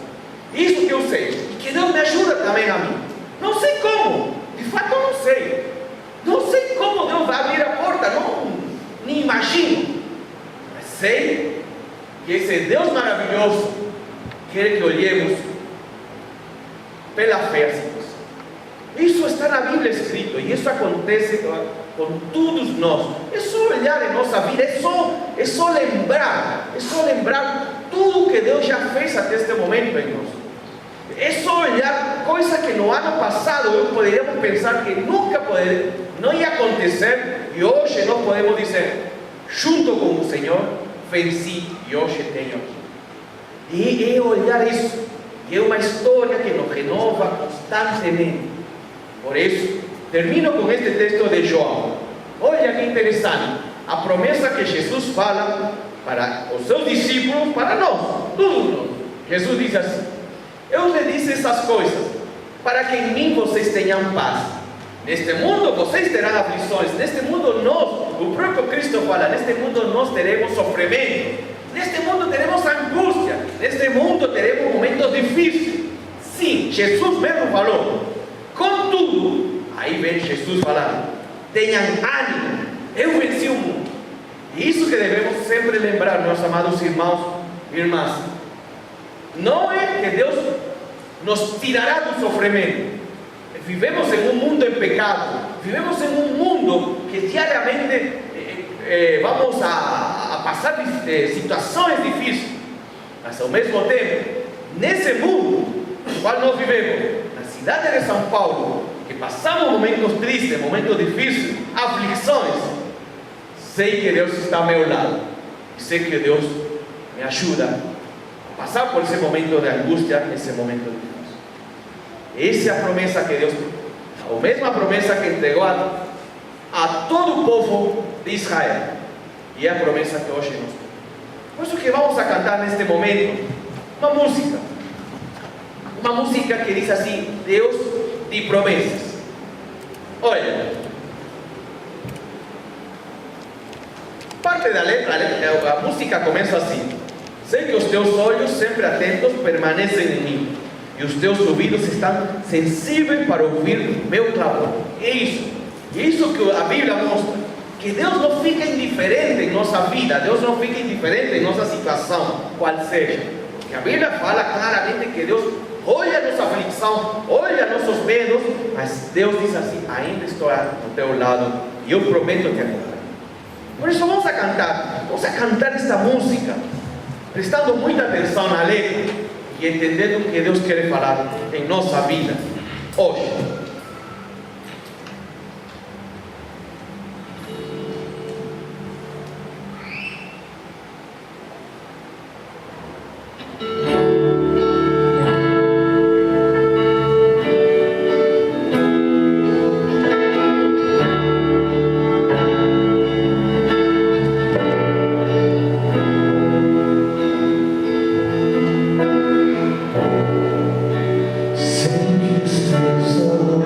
Isso que eu sei. E que Deus me ajuda também a mim. Não sei como. De fato eu não sei. Não sei como Deus vai abrir a porta. Não, nem imagino. Mas sei que esse Deus maravilhoso quer que olhemos pela fé a situação. Isso está na Bíblia escrito. E isso acontece com todos nós. É só olhar em nossa vida. É só lembrar. É só lembrar tudo que Deus já fez até este momento em nós. É só olhar coisa que no ano passado eu poderíamos pensar que nunca não ia acontecer, e hoje nós podemos dizer, junto com o Senhor, venci e hoje tenho aqui. E é olhar isso, é uma história que nos renova constantemente. Por isso, termino com este texto de João. Olha que interessante, a promessa que Jesus fala para os seus discípulos, para nós, todos nós. Jesus diz assim: eu lhe disse essas coisas, para que em mim vocês tenham paz. Neste mundo vocês terão aflições. Neste mundo nós, o próprio Cristo fala, neste mundo nós teremos sofrimento. Neste mundo teremos angústia. Neste mundo teremos momentos difíceis. Sim, Jesus mesmo falou. Contudo, aí vem Jesus falando, tenham ânimo, eu venci o mundo. E isso que devemos sempre lembrar, meus amados irmãos e irmãs. Não é que Deus nos tirará do sofrimento. Vivemos em um mundo em pecado. Vivemos em um mundo que diariamente vamos a passar situações difíceis. Mas ao mesmo tempo, nesse mundo no qual nós vivemos, na cidade de São Paulo, que passamos momentos tristes, momentos difíceis, aflições, sei que Deus está ao meu lado. E sei que Deus me ajuda passar por esse momento de angústia, esse momento difícil. Essa é a promessa que Deus tem. A mesma promessa que entregou a todo o povo de Israel. E é a promessa que hoje nós temos. Por isso que vamos a cantar neste momento uma música. Uma música que diz assim: Deus de promessas. Olha, parte da letra, a música começa assim: sei que os teus olhos sempre atentos permanecem em mim, e os teus ouvidos estão sensíveis para ouvir meu clamor. É isso. E é isso que a Bíblia mostra. Que Deus não fica indiferente em nossa vida. Deus não fica indiferente em nossa situação, qual seja. Porque a Bíblia fala claramente que Deus olha a nossa aflição, olha nossos medos, mas Deus diz assim: ainda estou ao teu lado e eu prometo te acompanhar. Por isso vamos a cantar esta música, prestando muita atenção na letra e entendendo o que Deus quer falar em nossa vida hoje. Sei que os teus olhos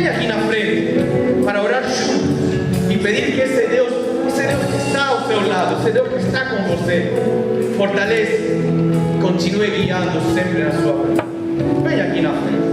Venha aqui na frente para orar juntos e pedir que esse Deus que está ao seu lado, esse Deus que está com você, fortalece, continue guiando sempre na sua vida. Venha aqui na frente.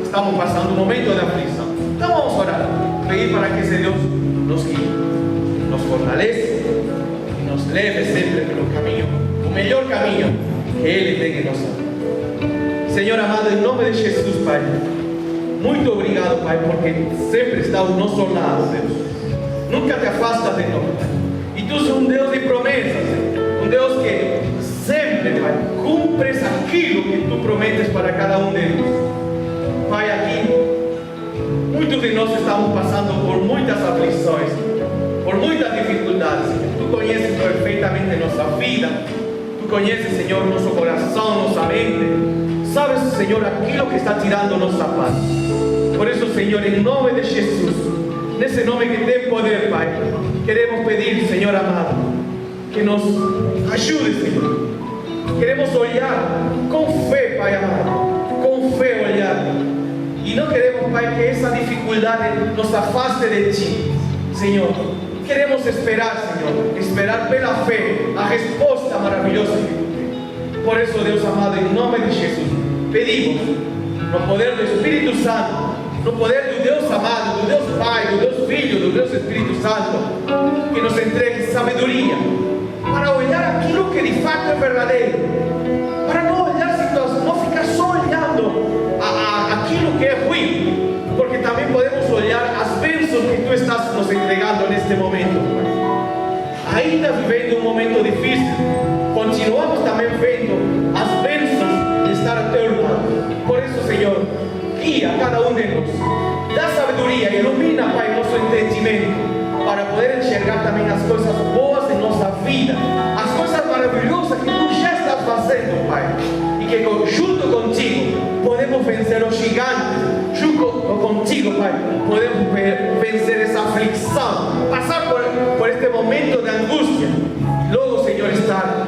Estamos passando um momento de aflição. Então vamos orar, pedir para que esse Deus nos guie, nos fortaleça e nos leve sempre pelo caminho, o melhor caminho que Ele tem em nossa vida. Senhor amado, em nome de Jesus, Pai, muito obrigado, Pai, porque sempre está ao nosso lado, Deus. Nunca te afasta de nós, Pai. E Tu és um Deus de promessas, um Deus que sempre, Pai, cumpres aquilo que Tu prometes para cada um deles. Pai, aqui, muitos de nós estamos passando por muitas aflições, por muitas dificuldades. Tu conheces perfeitamente nossa vida, Tu conheces, Senhor, nosso coração, nossa mente. Sabes, Senhor, aquilo que está tirando nossa paz. Por isso, Senhor, em nome de Jesus, nesse nome que tem poder, Pai, queremos pedir, Senhor amado, que nos ajude, Senhor. Queremos olhar com fé, Pai amado, com fé olhar. E não queremos, Pai, que essa dificuldade nos afaste de Ti, Senhor. Queremos esperar, Senhor, esperar pela fé a resposta maravilhosa que Tu tens. Por isso, Deus amado, em nome de Jesus, pedimos, no poder do Espírito Santo, no poder do Deus amado, do Deus Pai, do Deus Filho, do Deus Espírito Santo, que nos entregue sabedoria para olhar aquilo que de fato é verdadeiro, para não olhar situações, não ficar só olhando aquilo que é ruim, porque também podemos olhar as bênçãos que Tu estás nos entregando neste momento, Pai. Ainda vivendo um momento difícil, continuamos também vendo as bênçãos de estar ao Teu lado. Por isso, Senhor, guia cada um de nós, dá sabedoria, ilumina, Pai, nosso entendimento, para poder enxergar também as coisas boas de nossa vida, as coisas maravilhosas que Tu já estás fazendo, Pai, e que junto contigo podemos vencer os gigantes, junto contigo, Pai, podemos vencer essa aflição, passar por este momento de angústia, logo, Senhor, estar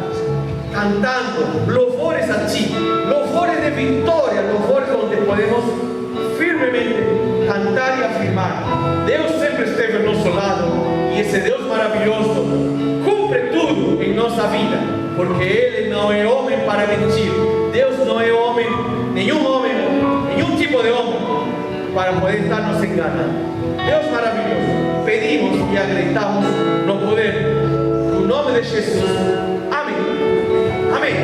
cantando louvores a Ti, louvores de vitória, louvores onde podemos firmemente cantar e afirmar: Deus sempre esteve ao nosso lado, e esse Deus maravilhoso cumpre tudo em nossa vida, porque Ele não é homem para mentir. Deus não é homem, nenhum tipo de homem para poder estar nos enganando. Deus maravilhoso, pedimos e acreditamos no poder, no nome de Jesus. Amém. Amém.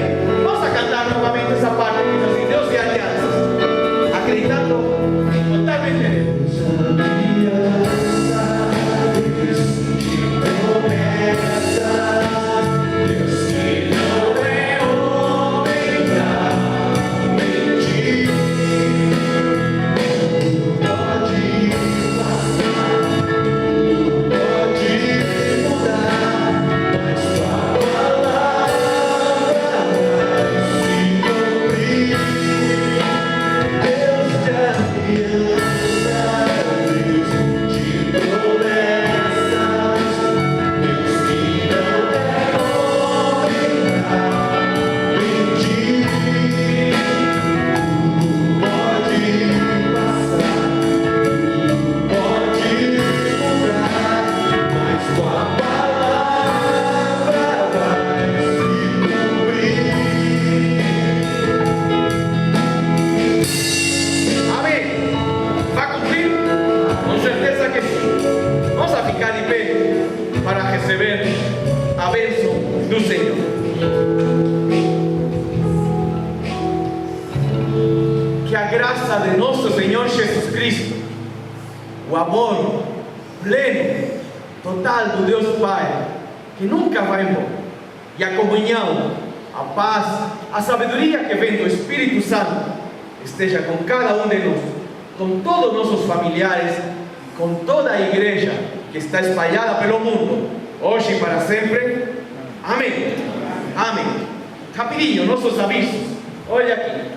Vamos a cantar novamente essa parte que diz assim: Deus de alianças, acreditando totalmente nele. Pode mudar, mas tua palavra graça de nosso Senhor Jesus Cristo, o amor pleno, total do Deus Pai, que nunca vai embora, e a comunhão, a paz, a sabedoria que vem do Espírito Santo, esteja com cada um de nós, com todos nossos familiares, com toda a igreja que está espalhada pelo mundo, hoje e para sempre. Amém. Amém. Rapidinho, nossos avisos. Olha aqui.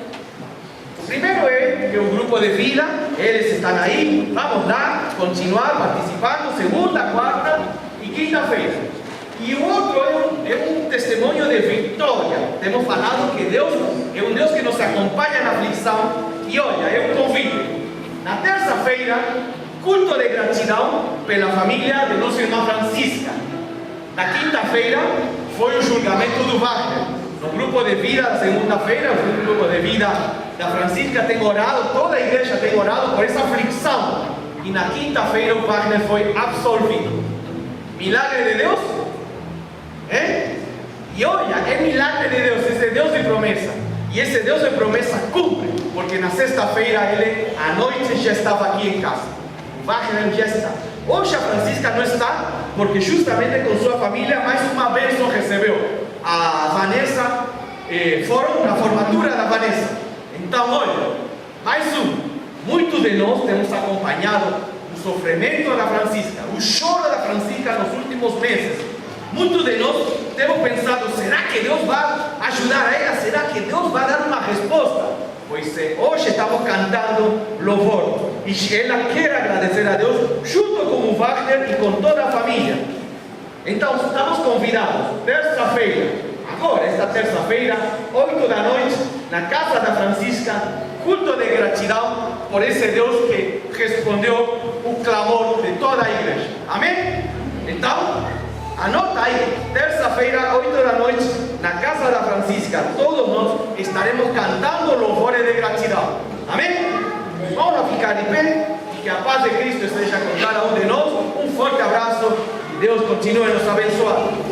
O primeiro é que o grupo de vida, eles estão aí. Vamos lá, continuar participando, segunda, quarta e quinta-feira. E o outro é um testemunho de vitória. Temos falado que Deus é um Deus que nos acompanha na aflição. E olha, é um convite. Na terça-feira, culto de gratidão pela família de nossa irmã Francisca. Na quinta-feira, foi o julgamento do Wagner. No grupo de vida, segunda-feira, o grupo de vida da Francisca tem orado, toda a igreja tem orado por essa aflição. E na quinta-feira, o Wagner foi absolvido. Milagre de Deus? E olha, é milagre de Deus, esse Deus de promessa. E esse Deus de promessa cumpre, porque na sexta-feira ele, à noite, já estava aqui em casa. O Wagner já está. Hoje a Francisca não está, porque justamente com sua família, mais uma bênção recebeu. A Vanessa, foram na formatura da Vanessa. Então, olha, mais um. Muitos de nós temos acompanhado o sofrimento da Francisca, o choro da Francisca nos últimos meses. Muitos de nós temos pensado, será que Deus vai ajudar a ela? Será que Deus vai dar uma resposta? Pois hoje estamos cantando louvor. E ela quer agradecer a Deus, junto com o Wagner e com toda a família. Então, estamos convidados, terça-feira, agora, esta terça-feira, 8 da noite, na casa da Francisca, culto de gratidão por esse Deus que respondeu o clamor de toda a igreja. Amém? Então, anota aí, terça-feira, 8 da noite, na casa da Francisca, todos nós estaremos cantando louvores de gratidão. Amém? Vamos ficar de pé e que a paz de Cristo esteja com cada um de nós. Um forte abraço e Deus continue nos abençoando.